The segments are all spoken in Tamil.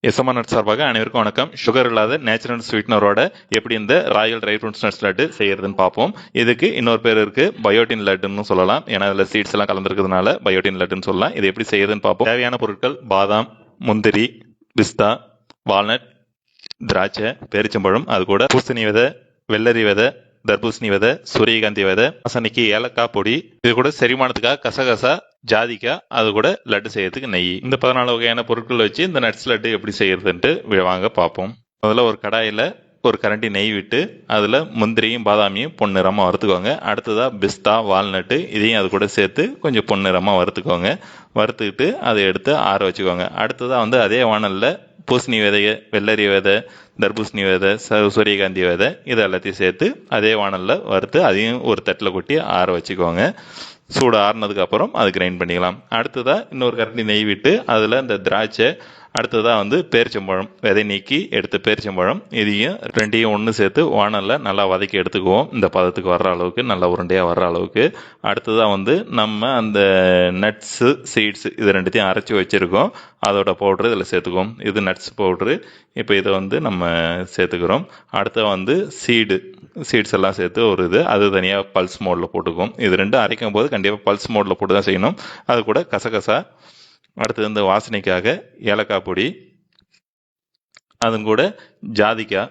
எஸ்எம்ஆ நட்ஸ் சார்பாக அனைவருக்கும் வணக்கம். சுகர் இல்லாத நேச்சுரல் ஸ்வீட்னரோட எப்படி இந்த Royal dry fruits nuts laddu செய்யறதுன்னு பார்ப்போம். இதுக்கு இன்னொரு பேர் இருக்கு, பயோட்டின் லட்டுன்னு சொல்லலாம். ஏன்னா அதில் சீட்ஸ் எல்லாம் கலந்துருக்கிறதுனால பயோட்டின் லட்டுன்னு சொல்லலாம். இது எப்படி செய்யறதுன்னு பார்ப்போம். தேவையான பொருட்கள்: பாதாம், முந்திரி, பிஸ்தா, வால்நட், திராட்சை, பேரிச்சம்பழம், அது கூட பூசணி விதை, வெள்ளரி விதை, தர்பூசணி விதை, சூரியகாந்தி விதை, வாசனைக்கு ஏலக்காய் பொடி, இது கூட செரிமானத்துக்காக கசகசா, ஜாதிக்காய், அது கூட லட்டு செய்யறதுக்கு நெய். இந்த 14 வகையான பொருட்கள் வச்சு இந்த நட்ஸ் லட்டு எப்படி செய்யறதுன்ட்டு வாங்க பார்ப்போம். முதல்ல ஒரு கடாயில ஒரு கரண்டி நெய் விட்டு அதுல முந்திரியும் பாதாமியும் பொன்னிறமா வறுத்துக்கோங்க. அடுத்ததா பிஸ்தா, வால்நட்டு, இதையும் அது கூட சேர்த்து கொஞ்சம் பொன்னிறமா வறுத்துக்கோங்க. வறுத்துக்கிட்டு அதை எடுத்து ஆற வச்சுக்கோங்க. அடுத்ததா அதே வானல்ல பூசணி விதைய, வெள்ளரி விதை, தர்பூசணி விதை, சூரியகாந்தி விதை, இது எல்லாத்தையும் சேர்த்து அதே வானல்ல வறுத்து அதையும் ஒரு தட்டில் கொட்டி ஆற வச்சுக்கோங்க. சூடு ஆறுனதுக்கு அப்புறம் அது கிரைண்ட் பண்ணிக்கலாம். அடுத்ததா இன்னொரு கரண்டி நெய் விட்டு அதுல இந்த திராட்சை, அடுத்ததா பேரிச்சம்பழம், விதை நீக்கி எடுத்த பேரிச்சம்பழம், இதையும் ரெண்டையும் ஒன்று சேர்த்து வானல்ல நல்லா வதக்கி எடுத்துக்குவோம். இந்த பதத்துக்கு வர்ற அளவுக்கு, நல்லா உருண்டையாக வர்ற அளவுக்கு. அடுத்ததா நம்ம அந்த நட்ஸு, சீட்ஸ் இது ரெண்டுத்தையும் அரைச்சி வச்சிருக்கோம். அதோட பவுட்ரு இதில் சேர்த்துக்குவோம். இது நட்ஸ் பவுட்ரு. இப்போ இதை நம்ம சேர்த்துக்கிறோம். அடுத்த சீட்ஸ் எல்லாம் சேர்த்து ஒரு அது தனியாக பல்ஸ் மோடில் போட்டுக்குவோம். இது ரெண்டும் அரைக்கும் போது கண்டிப்பாக பல்ஸ் மோடில் போட்டு தான் செய்யணும். அது கூட கசகசா, அடுத்தது இந்த வாசனைக்காக ஏலக்காய் பொடி, அது கூட ஜாதிக்காய்,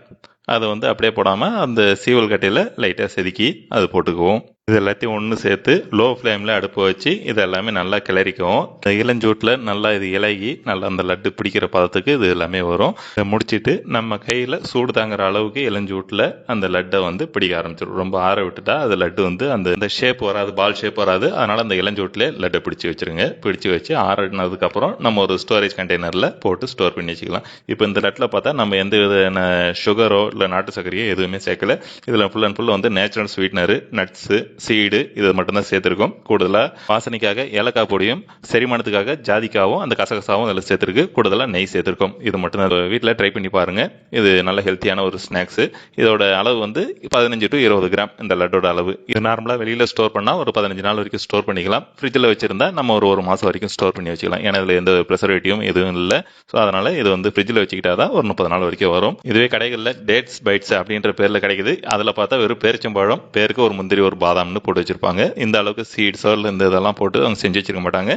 அதை அப்படியே போடாமல் அந்த சீவல் கட்டையில் லைட்டாக செதுக்கி அது போட்டுக்குவோம். இது எல்லாத்தையும் ஒன்று சேர்த்து லோ ஃப்ளேமில் அடுப்பு வச்சு இது எல்லாமே நல்லா கிளறிக்குவோம். இந்த இளஞ்சூட்டில் நல்லா இது இலகி நல்லா அந்த லட்டு பிடிக்கிற பதத்துக்கு இது எல்லாமே வரும். இதை முடிச்சுட்டு நம்ம கையில் சூடு தாங்குற அளவுக்கு இளஞ்சூட்டில் அந்த லட்டை பிடிக்க ஆரம்பிச்சிடும். ரொம்ப ஆற விட்டுட்டா அது லட்டு அந்த ஷேப் வராது, பால் ஷேப் வராது. அதனால அந்த இளஞ்சூட்டிலே லட்டை பிடிச்சி வச்சிருங்க. பிடிச்சி வச்சு ஆறினதுக்கப்புறம் நம்ம ஒரு ஸ்டோரேஜ் கண்டெய்னரில் போட்டு ஸ்டோர் பண்ணி வச்சுக்கலாம். இப்போ இந்த லட்டில் பார்த்தா நம்ம எந்த வித சுகரோ இல்லை நாட்டு சர்க்கரையோ எதுவுமே சேர்க்கல. இதில் full and full natural sweetener, nuts, seed, இது மட்டும்தான் சேர்த்திருக்கோம். கூடுதலாக வாசனைக்காக ஏலக்காய் பொடியும், செரிமானத்துக்காக ஜாதிக்காவும், அந்த கசகசாவும் அதில் சேர்த்திருக்கு. கூடுதலாக நெய் சேர்த்திருக்கோம். இது மட்டும் தான். வீட்டில் ட்ரை பண்ணி பாருங்க. இது நல்ல ஹெல்த்தியான ஒரு ஸ்நாக்ஸ். இதோட அளவு 15 to 20 கிராம் இந்த லட்டோட அளவு. இது நார்மலாக வெளியில் ஸ்டோர் பண்ணால் ஒரு 15 நாள் வரைக்கும் ஸ்டோர் பண்ணிக்கலாம். ஃப்ரிட்ஜில் வச்சிருந்தா நம்ம ஒரு மாதம் வரைக்கும் ஸ்டோர் பண்ணி வச்சுக்கலாம். ஏன்னா இதில் எந்த ப்ரிசர்வேட்டிவும் எதுவும் இல்லை. ஸோ அதனால இது ஃப்ரிட்ஜில் வச்சுக்கிட்டா தான் ஒரு 30 நாள் வரைக்கும் வரும். இதுவே கடைகளில் டேட்ஸ் பைட்ஸ் அப்படின்ற பேரில் கிடைக்குது. அதில் பார்த்தா வெறும் பேரிச்சம்பழம், பேருக்கு ஒரு முந்திரி, ஒரு பாதாம் போட்டு வச்சிருப்பாங்க. இந்த அளவுக்கு சீட்ஸோ இந்த இதெல்லாம் போட்டு அவங்க செஞ்சு வச்சிருக்க மாட்டாங்க.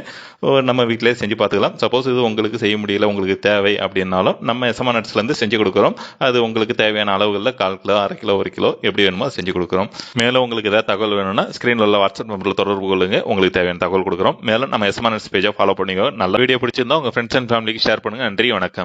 நம்ம வீட்டிலே செஞ்சு பார்த்துக்கலாம். சப்போஸ் இது உங்களுக்கு செய்ய முடியல, உங்களுக்கு தேவை அப்படின்னாலும் நம்ம எஸ்எம்ஆ நட்ஸ்ல இருந்து செஞ்சு கொடுக்குறோம். அது உங்களுக்கு தேவையான அளவுகளில் 1/4 கிலோ, 1/2 கிலோ, 1 கிலோ எப்படி வேணுமோ செஞ்சு கொடுக்குறோம். மேலும் உங்களுக்கு ஏதாவது தகவல் வேணும்னா ஸ்கிரீன்ல உள்ள வாட்ஸ்அப் நம்பரில் தொடர்பு கொள்ளுங்க. உங்களுக்கு தேவையான தகவல் கொடுக்குறோம். மேலும் நம்ம எஸ்எம்ஆ நட்ஸ் பேஜை ஃபாலோ பண்ணிக்கோ. நல்ல வீடியோ பிடிச்சிருந்தா உங்க ஃப்ரெண்ட்ஸ் அண்ட் ஃபேமிலிக்கு ஷேர் பண்ணுங்க. நன்றி, வணக்கம்.